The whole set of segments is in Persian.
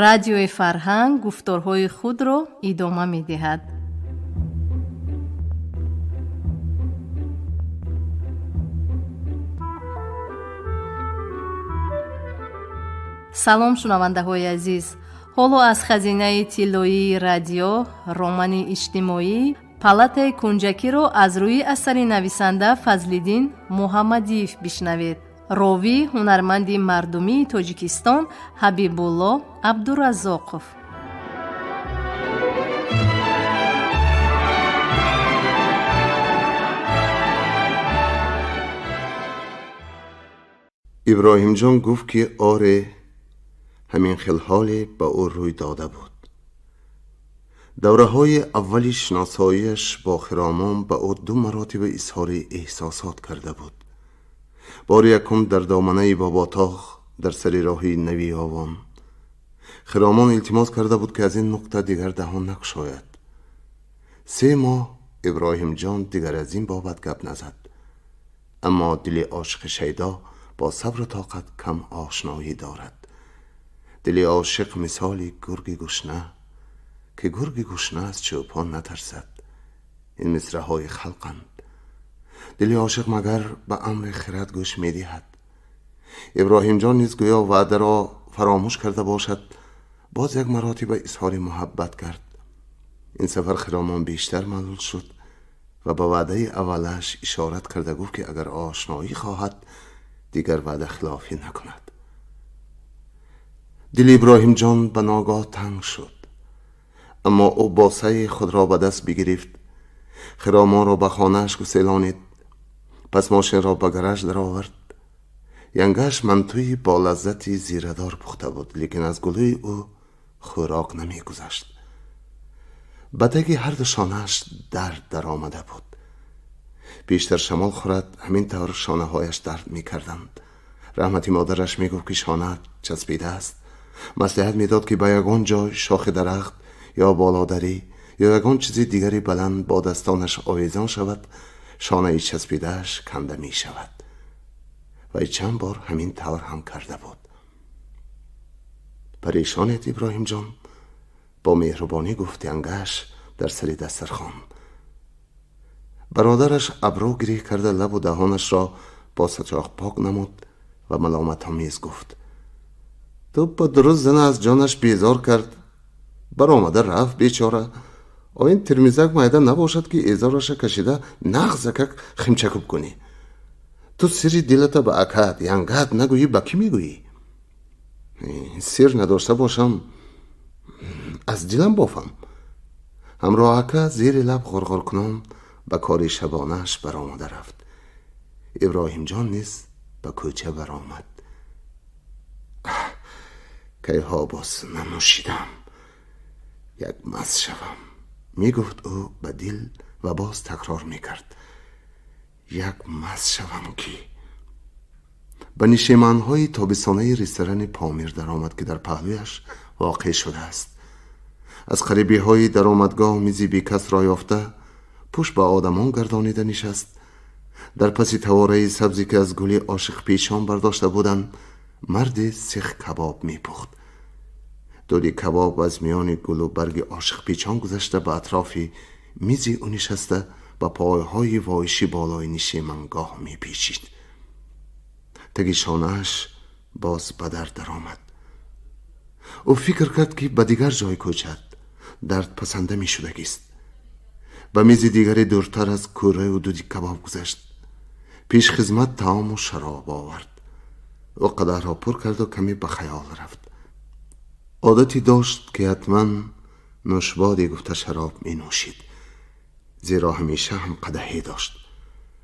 радиои фарҳанг гуфторҳои худро идома медиҳад. салом шунавандаҳои азиз, ҳоло аз хазинаи тиллоии радио романи иҷтимоӣ палатаи кунҷакиро аз рӯи асари нависанда Фазлиддин Муҳаммадиев бишнавед. ровӣ ҳунарманди мардумии Тоҷикистон Ҳабибулло Абдураззоқов. иброҳимҷон гуфт ки оре ҳамин хелҳоле ба ӯ рӯй дода буд. давраҳои аввали шиносоиаш бо Хиромон ба ӯ 2 маротиба изҳори эҳсосот карда буд. бори якум дар доманаи Боботоғ дар сари роҳи Навиёвон. Хиромон илтимос карда буд ки аз ин нуқта дигар даҳон накушояд. 3 моҳ иброҳимҷон дигар аз ин бобат гап назад. аммо дили ошиқи шайдо бо сабру тоқат кам ошноӣ дорад. дили ошиқ мисоли гурги гушна که گرگ گشنه از چوپان نترسد. این مصرع‌های خلقند. دلی عاشق مگر به امر خرد گوش می‌دهد. ابراهیم جان نیز گویا وعده را فراموش کرده باشد، باز یک مراتب اظهار محبت کرد. این سفر خرامان بیشتر معلول شد و به وعده اولش اشارت کرده گفت که اگر آشنایی خواهد دیگر وعده خلافی نکند. دل ابراهیم جان به ناگاه تنگ شد، اما او با سعی خود را به دست بگرفت. خرامان را به خانه‌اش گسیلانید، پس ماشین را به گراژ در آورد. ینگش منتوی با لذتی زیردار پخته بود، لیکن از گلوی او خوراک نمی گذشت. بدگی هر دو شانه‌اش درد در آمده بود. بیشتر شمال خورد، همین طور شانه هایش درد می کردند. رحمتی مادرش می گفت که شانه چسبیده است. مصلحت می داد که به یگان جای شاخ درخت یا بالادری یا یگان چیزی دیگری بلند با دستانش آویزان شود، شانه چسبیدهش کنده می شود. و چند بار همین طور هم کرده بود. پریشانت ابراهیم جان با مهربانی گفت ینگش در سر دسترخوان. برادرش ابرو گریه کرده لب و دهانش را با سچاق پاک نمود و ملامت آمیز گفت تو با درست زن از جانش بیزار کرد، برآمده رفت بیچاره. آین ترمیزک مایده نباشد که ایزارش کشیده نغزکک خیمچکوب کنی. تو سری دلتا به اکد ینگت نگویی با کی میگویی؟ سر نداشته باشم از دلم بافم. همراه اکد زیر لب غرغر کنان به کاری شبانش برآمده رفت. ابراهیم جان نیز به کوچه برآمد. که ها باز ننوشیدم یک مست شوم، می گفت او به دل و باز تکرار می کرد یک مست شوم که به نشیمن‌های تابستانه رستوران پامیر در آمد که در پهلویش واقع شده است. از قریبی های در آمدگاه میزی بیکس را یافته پشت به آدمان گردانیده نشست. در پسی تواره سبزی که از گلی عاشق پیشان برداشته بودند مرد سیخ کباب می پخت. دودی کباب از میان گل و برگ عاشق پیچان گذشته به اطراف میزی او نشسته با پایهای وایشی بالای نشیمنگاه می پیچید. تگی شانه‌اش باز به درد در آمد. او فکر کرد که به دیگر جای کوچد درد پسنده می شدگیست. به میز دیگری دورتر از کوره و دودی کباب گذشت. پیش خدمت طعام و شراب آورد. او قدح را پر کرد و کمی به خیال رفت. عادتی داشت که حتما نوشبادی گفته شراب می نوشید، زیرا همیشه هم قدحی داشت.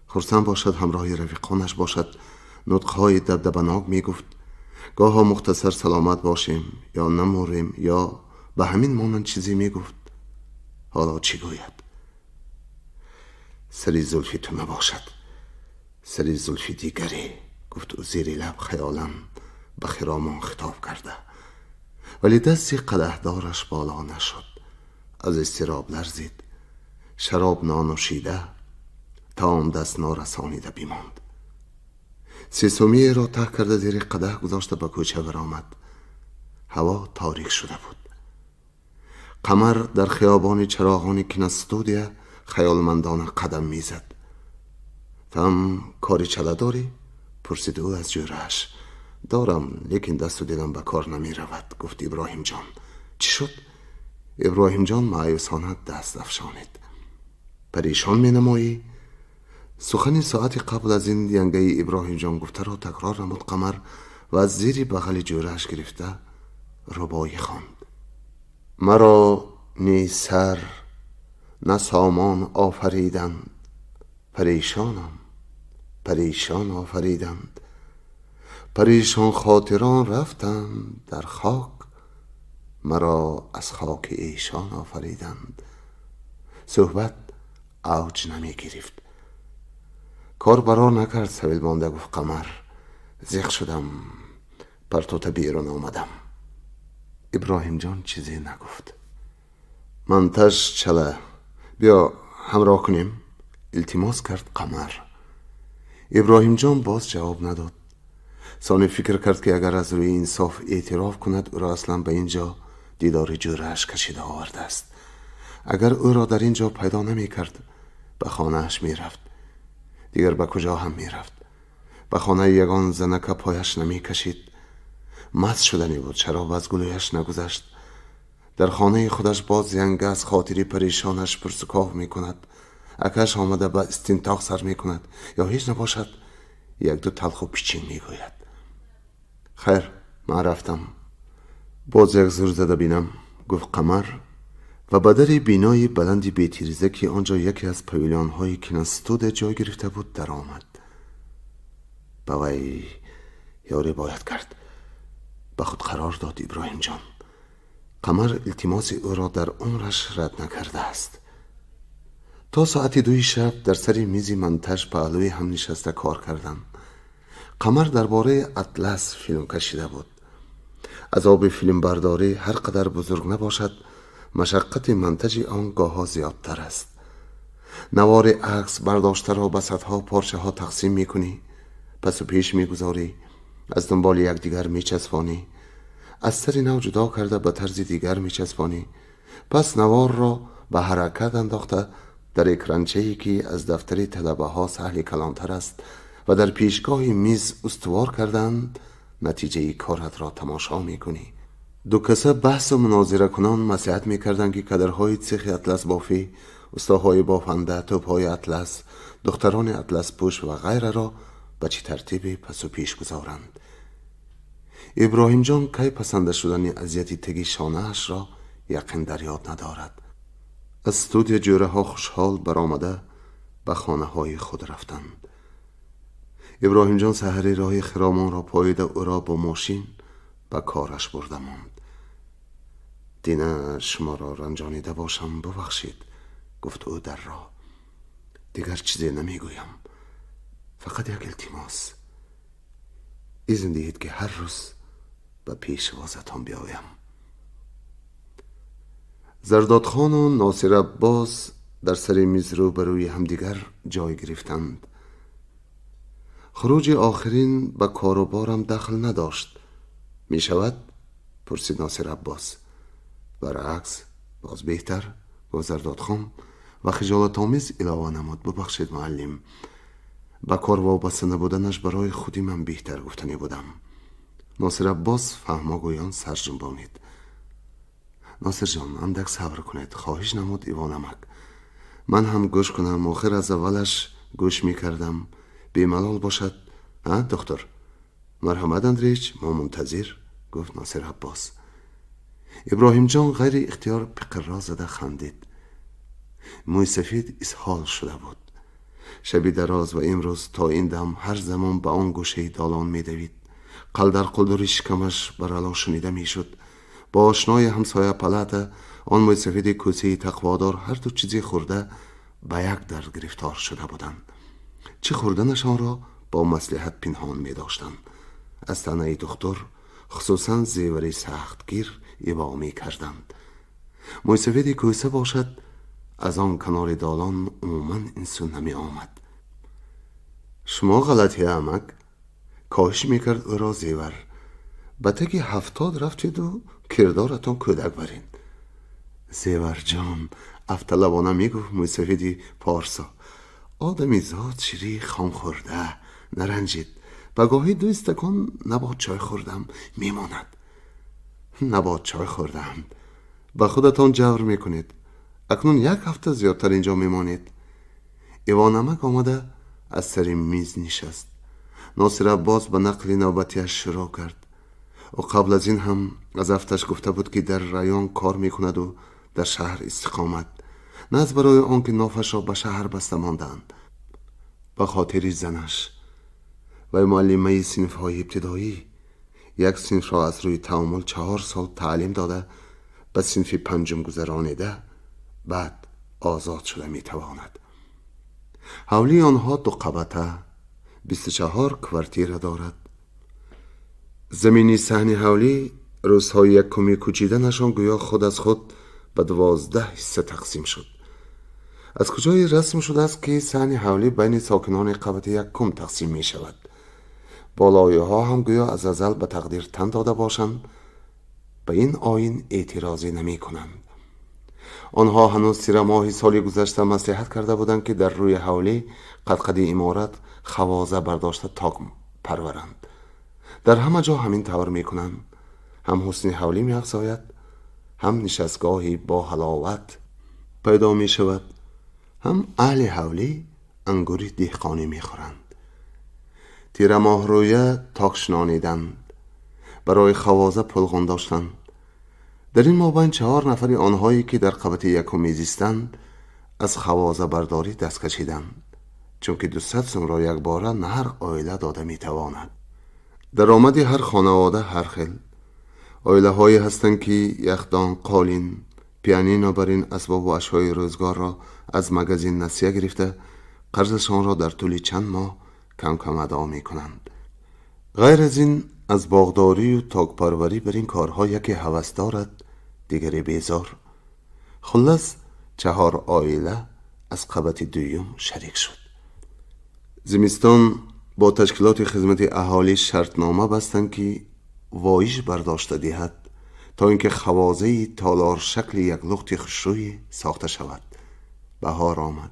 خرسند باشد همراه رفیقانش باشد نطقهای دبدبناک می گفت گاها مختصر سلامت باشیم یا نموریم یا به همین مانند چیزی می گفت. حالا چی گوید؟ سری زلفی تو نباشد، سری زلفی دیگری، گفت او زیر لب خیالا به خرامان خطاب کرده. ولی دستی قدحدارش بالا نشد. از اضطراب لرزید. شراب نانوشیده طعام دست نارسانیده بیماند. سیسومیه را ته کرده زیر قدح گذاشته به کوچه برآمد. هوا تاریک شده بود. قمر در خیابان چراغان کینستودیا خیالمندانه قدم میزد. تم کاری چله داری؟ پرسید او از جورش. دارم، لیکن دست و دلم به کار نمی رود، گفت ابراهیم جان. چی شد؟ ابراهیم جان مایوسانه دست افشانید. پریشان می نمایی؟ سخن ساعتی قبل از این ینگه ابراهیم جان گفته را تکرار نمود قمر و از زیر بغل جورش گرفته ربایی خواند. مرا نی سر نه سامان آفریدند، پریشانم پریشان آفریدند. پریشان خاطران رفتند در خاک، مرا از خاک ایشان آفریدند. صحبت اوج نمی گرفت. کار برا نکرد. سویل مانده گفت قمر. زیغ شدم، پرتوت بیرون آمدم. ابراهیم جان چیزی نگفت. منتش چله، بیا همراه کنیم، التماس کرد قمر. ابراهیم جان باز جواب نداد. ثانی فکر کرد که اگر از روی انصاف اعتراف کند او را اصلا به اینجا دیدار جورش کشیده آورده است. اگر او را در اینجا پیدا نمی کرد به خانهش می رفت. دیگر به کجا هم می رفت؟ به خانه یگان زنکه پایش نمی کشید. مست شدنی بود، شراب از گلویش نگذشت. در خانه خودش باز ینگه از خاطری پریشانش پرسکاو می کند. اکش آمده به استنتاق سر می کند، یا هیچ نباشد یک دو تلخ و پیچین می گوید. خیر، من رفتم، باز یک زور زده بینم، گفت قمر و به در بینای بلندی بیتیریزه که آنجا یکی از پویلیان های کینستود جای گرفته بود در آمد. با وی یاری باید کرد، به خود قرار داد ابراهیم جان. قمر التماس او را در عمرش رد نکرده است. تا ساعت 2 شب در سر میزی منتج پهلوی هم نشسته کار کردند. قمر درباره اطلس فیلم کشیده بود. عذاب فیلم برداری هر قدر بزرگ نباشد، مشقت منتج آن گاه‌ها زیادتر است. نوار عکس برداشته را به صدها پارچه ها تقسیم میکنی، پس و پیش میگذاری، از دنبال یکدیگر میچسبانی، از سر نو جدا کرده به طرز دیگر میچسبانی، پس نوار را به حرکت انداخته در اکرانچه‌ای که از دفتر طلبه ها سهل کلانتر است و در پیشگاه میز استوار کردند، نتیجه کارت را تماشا میکنی. دو کسه بحث و مناظره کنان نصیحت میکردند که کدرهای سیخ اطلس بافی، استاهای بافنده، توپهای اطلس، دختران اطلس پوش و غیره را به چه ترتیبی پس و پیش گذارند. ابراهیم جان کی پسنده شدن اذیتی تگی شانه‌اش را یقین در یاد ندارد. از استودیو جوره ها خوشحال برآمده به خانه های خود رفتند. ابراهیم جان سحری راه خرامان را پاییده او را با ماشین به کارش برده ماند. دینه شما را رنجانیده باشم، ببخشید، گفت او در راه. دیگر چیزی نمیگویم، فقط یک التماس. اذن دهید که هر روز به پیشوازتان بیایم. زرداد خان و ناصر عباس در سر میز روبروی همدیگر جای گرفتند. خروج آخرین به کار و بارم دخل نداشت. می شود؟ پرسید ناصر عباس. برعکس، باز بهتر، گفت زرداد خان و خجالت آمیز علاوه نمود. ببخشید معلم، به کار وابسته نبودنش برای خودی من بهتر گفتنی بودم. ناصر عباس فهماگویان سر جنبانید. ناصر جان، اندک صبر کنید، خواهش نمود ایوانمک. من هم گوش کنم، آخر از اولش گوش می کردم. بیملال باشد. دختر مرحمت اندریچ، ما منتظر، گفت ناصر عباس. ابراهیم جان غیر اختیار پقرا زده خندید. موی سفید اسهال شده بود. شبی دراز و امروز تا این دم هر زمان به آن گوشه دالان می دوید. قلدر قلدر شکمش برالا شنیده می شد. با آشنای همسایه پلت آن موی سفید کوسی تقوادار هر دو چیزی خورده به یک در گرفتار شده بودند. چه خوردنشان را با مصلحت پنهان می داشتند. از تنه دختر خصوصا زیوری سختگیر ایوا می کردند. موی سفید کوسه باشد از آن کنار دالان عموما انسان نمی آمد. شما غلطی عمک؟ کاهش می کرد او را زیور. به تک 70 رفتید و کردارتان کودک برین. زیور جان افتلوانه میگفت موسفیدی پارسا: آدمی زاد شیری خام خورده، نرنجید. بگاهی 2 استکان نبات چای خوردم میماند. نبات چای خوردم. به خودتان جور میکنید. اکنون 1 هفته زیادتر اینجا میمانید. ایوانمک آمده از سر میز نشست. ناصر عباس به نقل نوبتیش شروع کرد. و قبل از این هم از افتش گفته بود که در رایان کار میکند و در شهر استقامت، نه از برای آن که نافش را به شهر بسته ماندند. به خاطر زنش و معلمه صنف های ابتدایی، 1 صنف را از روی تعامل 4 سال تعلیم داده، به صنف 5 گذرانیده، بعد آزاد شده میتواند. حولی آنها 2 قبطه 24 کوارتیر دارد. زمینی صحن حولی روزهای 1 کوچیدنشان گویا خود از خود به 12 حصه تقسیم شد. از کجای رسم شده است که صحن حولی بین ساکنان قبطه 1 تقسیم می شود. بالایه ها هم گویا از ازل به تقدیر تن داده باشند. به این آیین اعتراضی نمی کنند. آنها هنوز 3 ماه سال گذشته مصلحت کرده بودند که در روی حولی قدقدی امارت خوازه برداشته تاک پرورند. در همه جا همین طور می کنند. هم حسن حولی می افزاید، هم نشستگاهی با حلاوت پیدا می شود، هم اهل حولی انگور دهقانی می خورند. تیر ماه رویه تاک شنانیدند، برای خوازه پلغان داشتند. در این مابین 4 نفر آنهایی که در قبطه 1 میزیستند از خوازه برداری دست کشیدند، چون که 200 سوم را یک باره نه هر عائله داده می تواند. درآمد هر خانواده هر خیل. عائله هایی هستند که یخدان، قالین، پیانینو بر این اسباب و اشیای روزگار را از مگزین نسیه گرفته قرضشان را در طول چند ماه کم کم ادا می کنند. غیر از این از باغداری و تاکپروری بر این کارها یکی هوس دارد، دیگری بیزار. خلاص 4 عائله از قبط 2 شریک شد. زمستان با تشکیلات خدمت اهالی شرطنامه بستند که وایش برداشته دهد تا اینکه خوازه تالار شکل 1 لخت خوشروی ساخته شود. بهار آمد.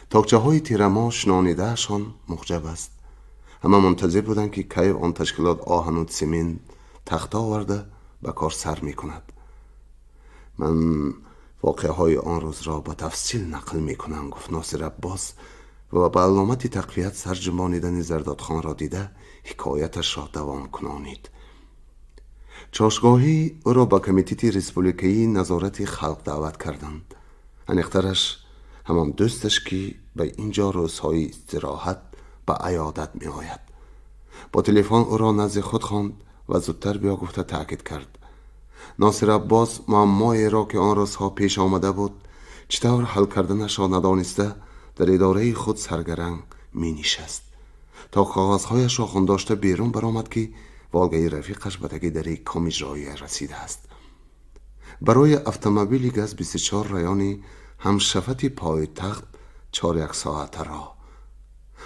تاکچه های تیرما شنانیده شان محجب است. همه منتظر بودند که کی آن تشکیلات آهن و سیمنت تخته آورده به کار سر می کند. من واقعه های آن روز را به تفصیل نقل می کنم، گفت ناصر عباس و به علامت تقویت سرجمانیدن زرداد خان را دیده حکایتش را دوام کنانید. چاشگاهی او را به کمیته ریسپوبلیکایی نظارت خلق دعوت کردند. انیخترش همان دوستش که به اینجا روزهای استراحت به عیادت می آید. با تلفن او را نزد خود خواند و زودتر بیا گفته تأکید کرد. ناصر عباس معمایی را که آن روزها پیش آمده بود چطور حل کردنش را ندانسته در اداره خود سرگرم می نشست تا کاغذهایش را خوانداشته بیرون برآمد که والگه رفیقش به تک در کام اجرایی رسیده است. برای اتومبیلی گز 24 رایانی هم شفتی پای تخت 4 ساعت راه.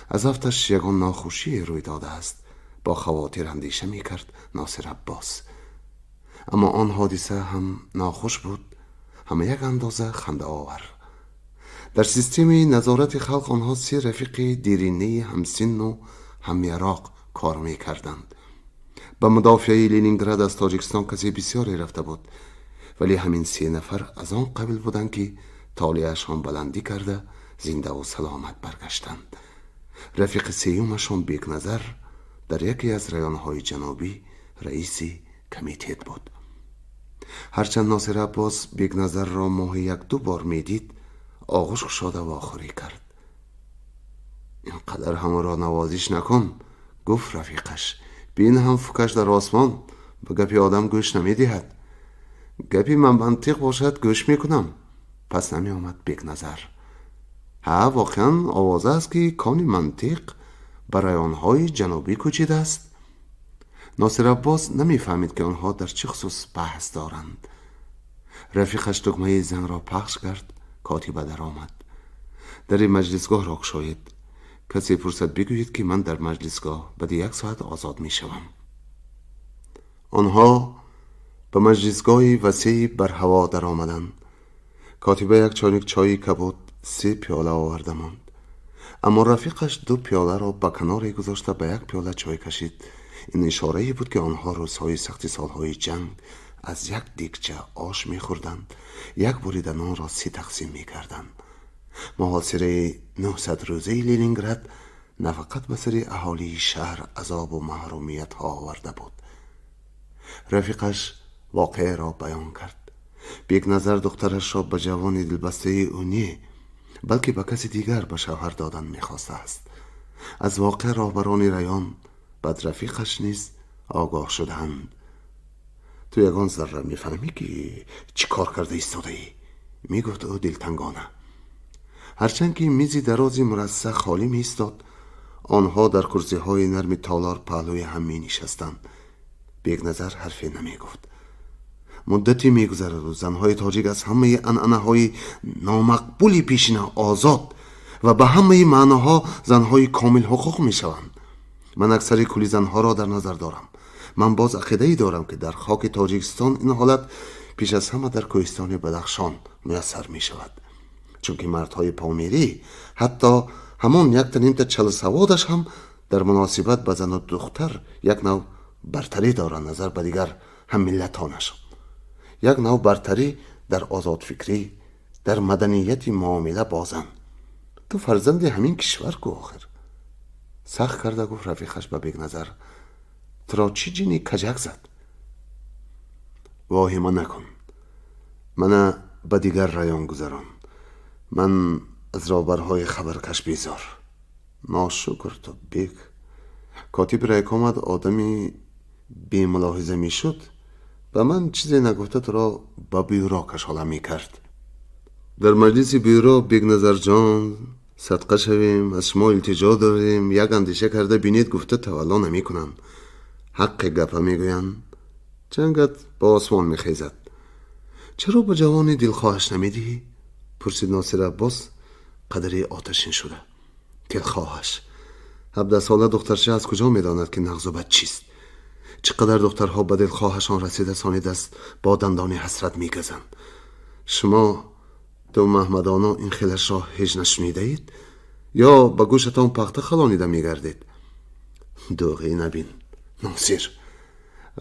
از افتش یگان ناخوشی روی داده است. با خواطر اندیشه می کرد ناصر عباس. اما آن حادثه هم ناخوش بود، هم یک اندازه خنده آور. در سیستم نظارت خلق آنها 3 رفیق دیرینه همسن و همیراق کار می کردند. به مدافعه لینینگراد از تاجیکستان کسی بسیاری رفته بود، ولی همین 3 نفر از آن قبل بودند که طالیه‌شان بلندی کرده زنده و سلامت برگشتند. رفیق سیومشان بیگ نظر در یکی از رایانهای جنوبی رئیس کمیته بود. هرچند ناصر عباس بیگ نظر را ماهی 1-2 بار میدید، آغوش گشاده و آخری کرد. اینقدر همه را نوازش نکن، گفت رفیقش. بین هم فکش در آسمان، به گپی آدم گوش نمیدهد. گپی من منطق باشد گوش میکنم. پس نمی آمد بیگ نظر. ها واقعا آوازه است که کانی منطق برای آنهای جنوبی کوچیده است. ناصر عباس نمیفهمید که آنها در چه خصوص بحث دارند. رفیقش دکمه زنگ را پخش کرد. کاتبه در آمد. در مجلسگاه را گشایید. کسی فرصت بگوید که من در مجلسگاه بعد 1 ساعت آزاد می شوم. آنها به مجلسگاهی وسیع بر هوا در آمدند. کاتبه یک چانک چای کبود 3 پیاله آورده ماند، اما رفیقش 2 پیاله را به کناری گذاشته به 1 پیاله چای کشید. این اشاره‌ای بود که آنها روزهای سخت سالهای جنگ از 1 دیگچه آش می‌خوردند، 1 بریده نان را 3 تقسیم می‌کردند. محاصره 900 روزه لنینگراد نه فقط به سر اهالی شهر عذاب و محرومیت ها آورده بود. رفیقش واقعه را بیان کرد. به یک نظر دخترش را به جوانی دلبسته او نه، بلکه به کسی دیگر به شوهر دادن میخواسته است. از واقع راهبران ریان بعد رفیقش نیز آگاه شدند. تو یگان ذره میفهمی که چی کار کرده ایستاده ای؟ میگفت او دلتنگانه. هرچند که میزی درازی مرصع خالی میستاد، آنها در کرسی های نرم تالار پهلوی هم می نشستند. به یک نظر حرفی نمی گفت. مدتی می گذرد و زنهای تاجیک از همه انعنه های نامقبولی پیشین آزاد و به همه معناها زنهای کامل حقوق می شوند. من اکثر کلی زنها را در نظر دارم. من باز عقیده‌ای دارم که در خاک تاجیکستان این حالت پیش از همه در کوهستان بدخشان میسر می شود، چون که مردهای پامیری حتی همان 1 تا نیم تا چل سوادش هم در مناسبت به زن و دختر یک نوع برتری دارند نظر به دیگر هم ملتانش، یک نوع برتری در آزاد فکری، در مدنیت معامله بازن. تو فرزند همین کشور کو آخر. سخت کرده گفت رفیقش به بیگ نظر. ترا چی جینی کجک زد؟ واهمه نکن، من به دیگر ریان گذران. من از رابرهای خبرکش بیزار. ناشکر تو بیگ. کاتب رایک آمد آدمی بی ملاحظه می شد. به من چیزی نگفته تو را به بیورا کشاله می کرد. در مجلس بیورا بیگ نظر جان صدقه شویم، از شما التجا داریم. یک اندیشه کرده بینید گفته تولا نمی کنن، حق گپه می گوین، جنگت با آسمان می خیزد. چرا به جوانی دلخواهش نمیدی؟ پرسید ناصر عباس قدری آتشین شده. دلخواهش؟ 17 ساله دخترچه از کجا میداند که نغز و بد چیست؟ چقدر دخترها به دلخواهشان رسیده ثانی دست با دندان حسرت میگزند. شما دو محمدانا این خیلش را هیچ نشنیده اید یا به گوشتان پخته خلانیده میگردید؟ دوغی نبین ناصر.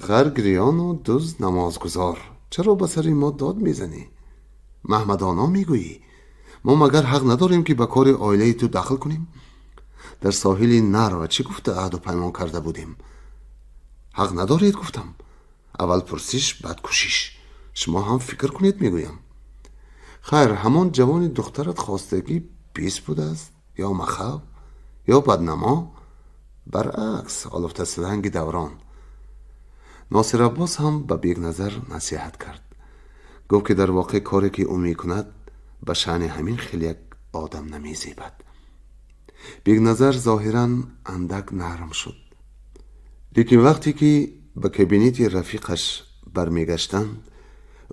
غرگریان و دوز نمازگزار، چرا به سر ما داد میزنی؟ محمدانا میگویی؟ ما مگر حق نداریم که به کار عائله تو دخل کنیم؟ در ساحل نرو چی گفته عهد و پیمان کرده بودیم؟ حق ندارید گفتم. اول پرسیش بعد کوشش. شما هم فکر کنید میگویم. خیر، همان جوان دخترت خواستگی 20 بوده است یا مخب یا بدنما؟ برعکس آلفته سلنگ دوران. ناصر عباس هم به بیگ نظر نصیحت کرد. گفت که در واقع کاری که او میکند به شأن همین خیلی یک آدم نمیزیبد. بیگ نظر ظاهراً اندک نرم شد، لیکن وقتی که به کابینت رفیقش برمیگشتند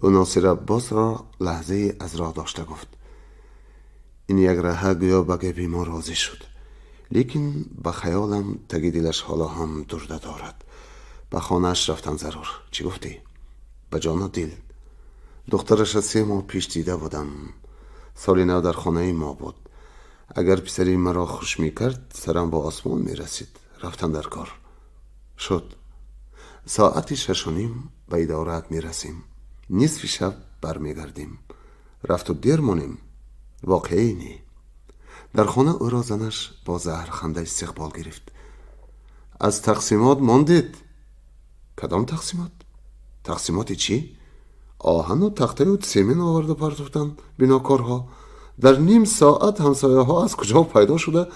او ناصر عباس را لحظه از راه داشته گفت. این یک راه گویا به گپی ما راضی شد، لیکن به خیالم تگی دلش حالا هم درده دارد. به خانهش رفتن ضرور. چی گفتی؟ به جان و دل. دخترش از 3 ماه پیش دیده بودم. سال نو در خانه ما بود. اگر پسری مرا خوش میکرد سرم با آسمان میرسید. رفتن در کار. شد. ساعتی 6:30 به ادارت میرسیم. نصف شب برمیگردیم. رفت و دیر مانیم. واقعی نی. در خانه او را زنش با زهر خنده استقبال گرفت. از تقسیمات ماندید؟ کدام تقسیمات؟ تقسیمات چی؟ آهن و تخته و سیمین آورد و پرتفتن بیناکارها. در نیم ساعت همسایه ها از کجا پیدا شده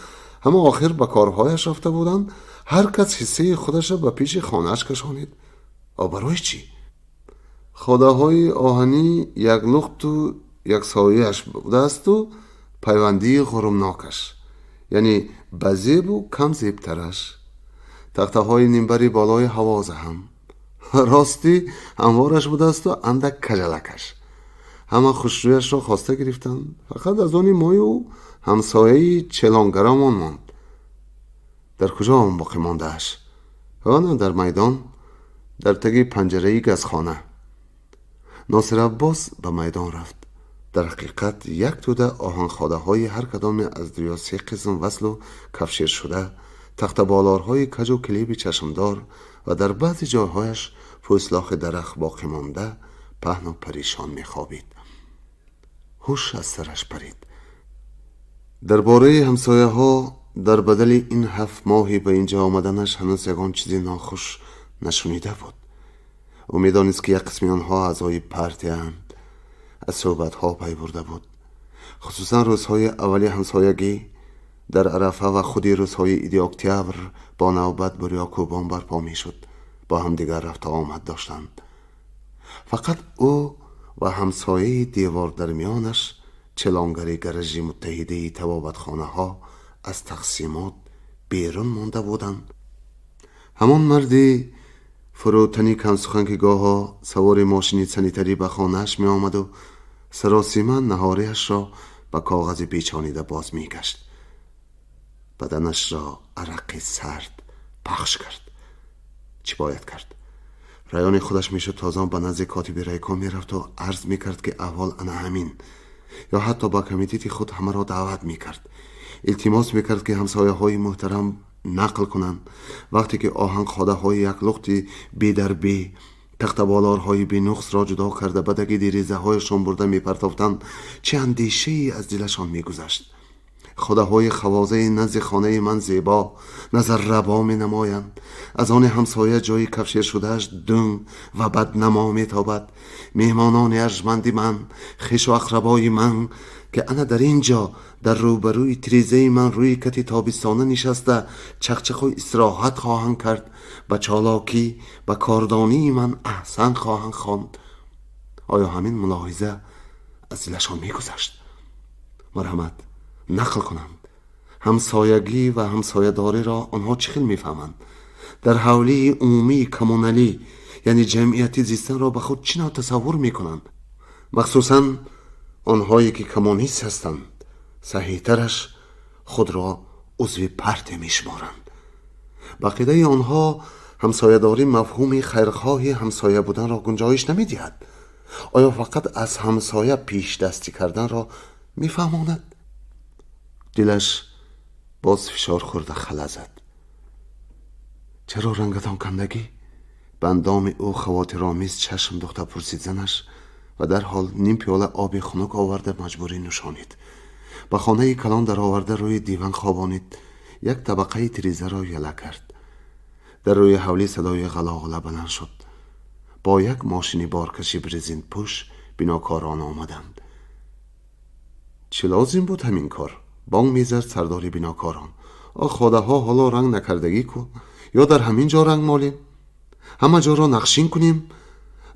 همه آخر به کارهایش رفته بودند. هر کس حصه خودش به پیش خانهش کشانید. برای چی؟ خداهای آهنی یک لخت و یک سایهش بوده است و پیوندی غرمناکش، یعنی بزیب و کم زیبترش. تخته های نیمبری بالای حوازه هم راستی هموارش بوده است و اندک کجلکش. همه خوشرویش را خواسته گرفتند. فقط از آنی مای او همسایه چلانگرامان ماند. در کجا هم باقی ماندهش؟ نه در میدان. در تگی پنجره گازخانه. ناصر عباس به میدان رفت. در حقیقت یک توده آهنخوانده های هر کدام از 2-3 قسم وصل و کفشیر شده، تخت بالارهای کج و کلیب چشمدار و در بعضی جاهایش فوسلاخ درخت باقی مانده پهن و پریشان میخوابید. هوش از سرش پرید. درباره همسایه ها در بدل این 7 ماهی به اینجا آمدنش هنوز یگان چیزی ناخوش نشنیده بود. او میدانست که یک قسمی آنها اعضای پرتی اند. از صحبت ها پی برده بود، خصوصا روزهای اولی همسایگی در عرفه و خودی روزهای ایدی اکتبر با نوبت بر یاکوبان برپا می شد. با هم دیگر رفت آمد داشتند. فقط او و همسایه دیوار در میانش چلانگری گرژی متحده توابت خانه ها از تقسیمات بیرون مانده بودند. همان مردی فروتنی کم سخن که گاها سوار ماشینی سنیتری به خانهش می آمد و سراسیمه نهاریش را به کاغذ پیچانیده باز می گشت. بدنش را عرق سرد پخش کرد. چی باید کرد؟ رایان خودش می شد تازان به نزد کاتب ریکا می رفت و عرض می کرد که احوال انا همین، یا حتی با کمیتیتی خود همه را دعوت می کرد. التماس می کرد که همسایه های محترم نقل کنند وقتی که آهنگ خواده های یک لختی بی در بی تخت بالارهای بی نقص را جدا کرده بدگی دیریزه هایشان برده می پرتافتند چه اندیشه ای از دلشان می گذشت. خدا های خوازه نزد خانه من زیبا نظر ربا می نمایند. از آن همسایه جای کفشیر شدهش دون و بدنما می تابد. مهمانان ارجمندی من، خویش و اقربای من که انا در اینجا در روبروی تریزه من روی کتی تابستانه نشسته چخچخ و استراحت خواهند کرد. با چالاکی و کاردانی من احسن خواهند خواند. آیا همین ملاحظه از دلشان می گذشت؟ مرحمت نقل کنند. همسایگی و همسایه‌داری را آنها چخیل میفهمند؟ در حولی عمومی کمونالی یعنی جمعیتی زیستن را به خود چی نوع تصور میکنند؟ مخصوصا آنهایی که کمونیست هستند. صحیح ترش خود را عضو پرتی میشمارند. بقیده آنها همسایه‌داری مفهومی خیرخواهی همسایه بودن را گنجایش نمیدهد. آیا فقط از همسایه پیش دستی کردن را میفهماند؟ دلش باز فشار خورده خلا زد. چرا رنگتان کندگی؟ به اندام او خواطرآمیز چشم دوخته پرسید زنش و در حال نیم پیاله آب خنک آورده مجبوری نوشانید. به خانه کلان در آورده روی دیوان خوابانید. یک طبقه تریزه را یله کرد. در روی حولی صدای غلاغله بلند شد. با یک ماشینی بارکشی برزین پوش بیناکاران آمدند. چه لازم بود همین کار؟ بانگ میزد سرداری بیناکاران. خدا ها حالا رنگ نکردگی کن یا در همین جا رنگ مالیم؟ همه جا را نقشین کنیم؟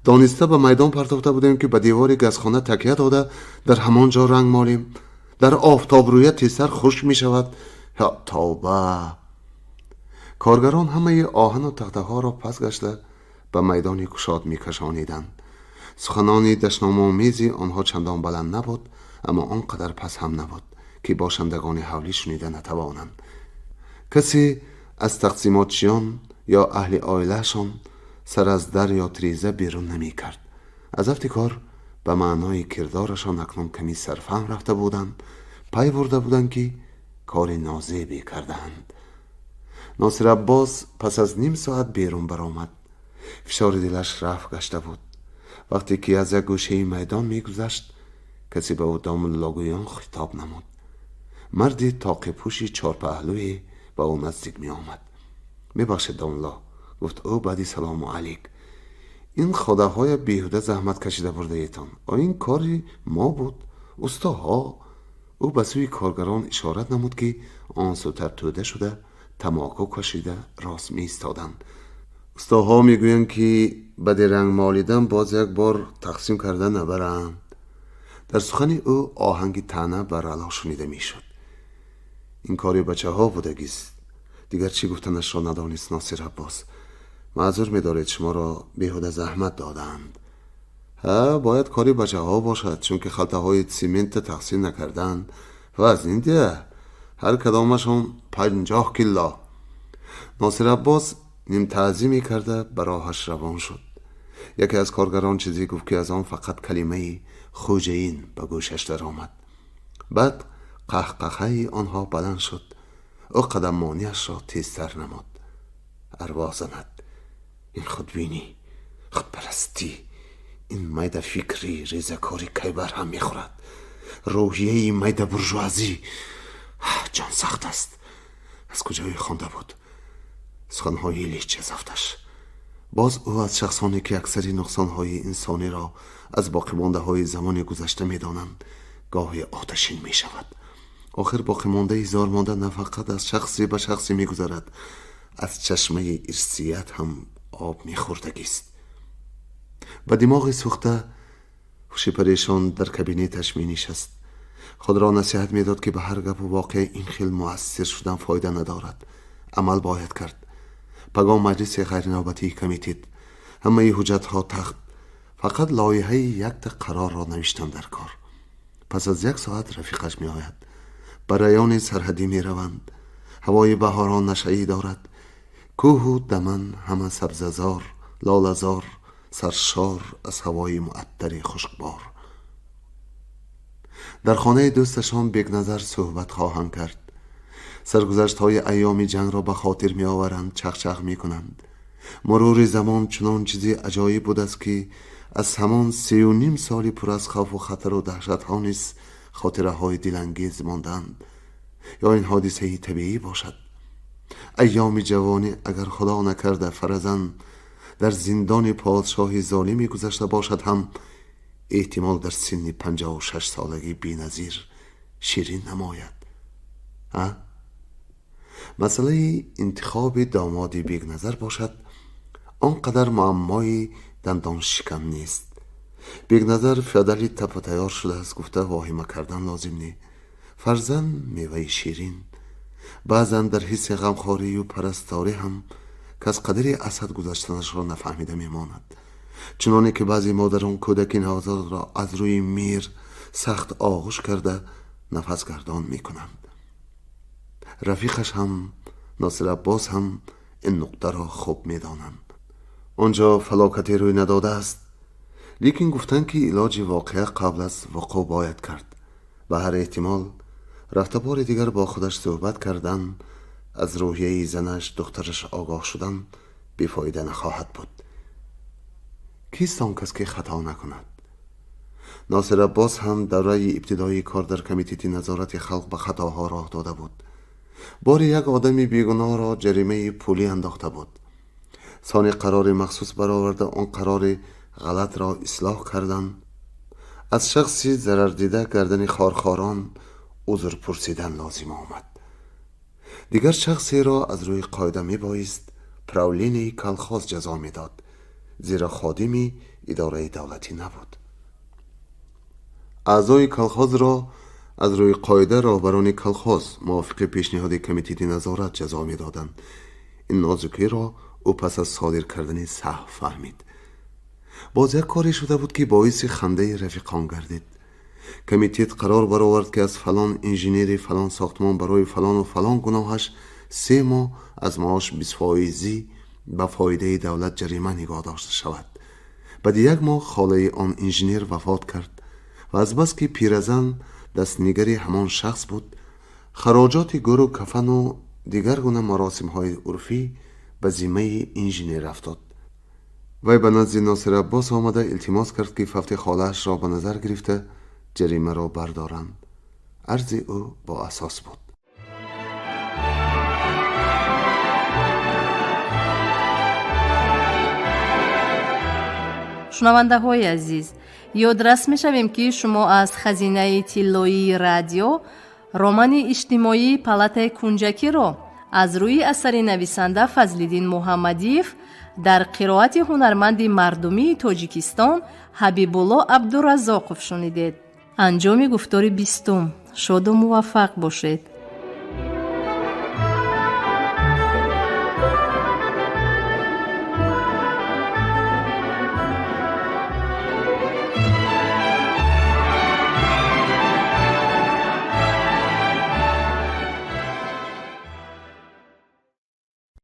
دانسته به میدان پرتافته بودیم که به دیوار گازخانه تکیه داده در همان جا رنگ مالیم. در آفتاب روی تیسر خشک می شود. یا توبه. کارگران همه آهن و تخته ها را پس گشته به میدانی کشاد می کشانیدند. سخنانی دشنام‌آمیزی آنها چندان بلند نبود اما آنقدر پس هم نبود که باشندگان حولی شنیده نتوانند. کسی از تقسیماتچیان یا اهل عائله‌شان سر از در یا تریزه بیرون نمی کرد. از افتکار به معنای کردارشان اکنون کمی سرفهم رفته بودند. پی برده بودند که کار نازیبی کردند. ناصر عباس پس از نیم ساعت بیرون برآمد. فشار دلش رفع گشته بود. وقتی که از یک گوشه میدان میگذشت کسی به او دام لاگویان خطاب نمود. مردی طاقه پوشی 4 پهلوی به او نزدیک می آمد. میبخشید داملا، گفت او بعدی سلام علیک. این خوده های بیهوده زحمت کشیده برده ایتان. این کاری ما بود؟ استاها. او به سوی کارگران اشارت نمود که آن سوتر توده شده تماکو کشیده راست می ایستادند. استاها میگویند که بعد رنگ مالیدن باز یک بار تقسیم کرده نبرند. در سخن او آهنگ طعنه بر علا شنیده میشد. این کاری بچه ها بودگیست. دیگر چی گفتنش را ندانست ناصر عباس. معذور می‌دارید شما را بیهوده زحمت دادند. باید کاری بچه ها باشد چون که خلطه های سیمنت تقسیم نکردند و از این هر کدامشون 50 کیلا. ناصر عباس نیم تعظیمی کرده براهش روان شد. یکی از کارگران چیزی گفت که از آن فقط کلمه خوجین به گوشش در آمد. بعد قهقهه آنها بلند شد. او قدمانیش را تیزتر نمود. اروا زند. این خودبینی، خودپرستی، این میده فکری ریزکاری کی بر هم میخورد. روحیه این میده برجوازی جان سخت است. از کجای خوانده بود؟ سخنهای لیچ زفتش. باز او از شخصانی که اکثری نقصانهای انسانی را از باقی مانده های زمان گذشته میدانند گاهی آتشین می شود. آخر باقی مانده زار مانده نه فقط از شخصی به شخصی می گذرد، از چشمه ارثیت هم آب می خوردگی است. به دماغ سوخته خوشی پریشان در کابینتش می نشست. خود را نصیحت می داد که به هر گپ و واقع این خیل مؤثر شدن فایده ندارد. عمل باید کرد. پیغام مجلس غیر نوبتی کمیته، همه حجت ها تخت، فقط لایحه یک قرار را نوشتن در کار. پس از 1 ساعت رفیقش می آید. برایان سرحدی می روند. هوای بهاران نشعی دارد. کوه و دمن همه سبززار، لالزار، سرشار از هوای معطر خشکبار. در خانه دوستشان بیگ نظر صحبت خواهند کرد. سرگذشت های ایام جنگ را به خاطر می آورند، چخچخ می کنند. مرور زمان چنان چیزی عجایب بود است که از همان 3.5 سالی پر از خوف و خطر و دهشت ها نیز خاطره های دلانگیز ماندند. یا این حادثه طبیعی باشد. ایام جوانی اگر خدا نکرده فرزن در زندان پادشاهی ظالمی گذشته باشد هم احتمال در سن 56 سالگی بی‌نظیر شیرین نماید. مسئله انتخاب دامادی بیگ نظر باشد آنقدر معمای دندان شکن نیست. بیگ نظر فیادالی تپ و تیار شده است. گفته واهمه کردن لازم نیست. فرزن میوه شیرین بعضا در حس غمخواری و پرستاری هم که از قدر اسد گذشتنش را نفهمیده میماند. چنانه که بعضی مادران کودک نوزاد را از روی میر سخت آغوش کرده نفس گردان میکنند. رفیقش هم ناصر عباس هم این نقطه را خوب میدانند. آنجا فلاکتی روی نداده است، لیکن گفتند که علاج واقعه قبل از وقوع باید کرد. به هر احتمال رفته بار دیگر با خودش صحبت کردن، از روحیه زنش دخترش آگاه شدن بیفایده نخواهد بود. کیست آن کس که خطا نکند؟ ناصر عباس هم دوره ابتدایی کار در کمیته نظارت خلق به خطاها راه داده بود. بار یک آدمی بیگناه را جریمه پولی انداخته بود. ثانی قرار مخصوص برآورده آن قرار غلط را اصلاح کردن. از شخصی ضرر دیده گردن خارخاران عذر پرسیدن لازم آمد. دیگر شخصی را از روی قاعده می بایست پراولین کلخاز جزا می داد، زیرا خادمی اداره دولتی نبود. اعضای کلخاز را از روی قاعده راهبران کلخاز موافق پیشنهاد کمیته نظارت جزا می دادند. این نازکی را او پس از صادر کردن صحو فهمید. باز یک کاری شده بود که باعث خنده رفیقان گردید. کمیته قرار برآورد که از فلان انژینیر فلان ساختمان برای فلان و فلان گناهش 3 ماه از معاش 20% به فایده دولت جریمه نگاه داشته شود. بعد 1 ماه خاله آن انژینیر وفات کرد و از بس که پیرزن دستنگری همان شخص بود، خراجات گور و کفن و دیگر گونه مراسم های عرفی به ذمه انژینیر افتاد. وی به نزد ناصر عباس آمده التماس کرد که فوت خاله‌اش را به نظر گرفته جریمه را بردارند. عرض او با اساس بود. شنونده های عزیز، یادرس می شویم که شما از خزینه طلایی رادیو رمان اجتماعی پالات کنجکی را از روی اثر نویسنده فضل‌الدین محمدیف در قرائت هنرمند مردمی تاجیکستان حبیب‌الله عبدالرزاقов شنیدید. انجام گفتار 20. شاد و موفق باشید.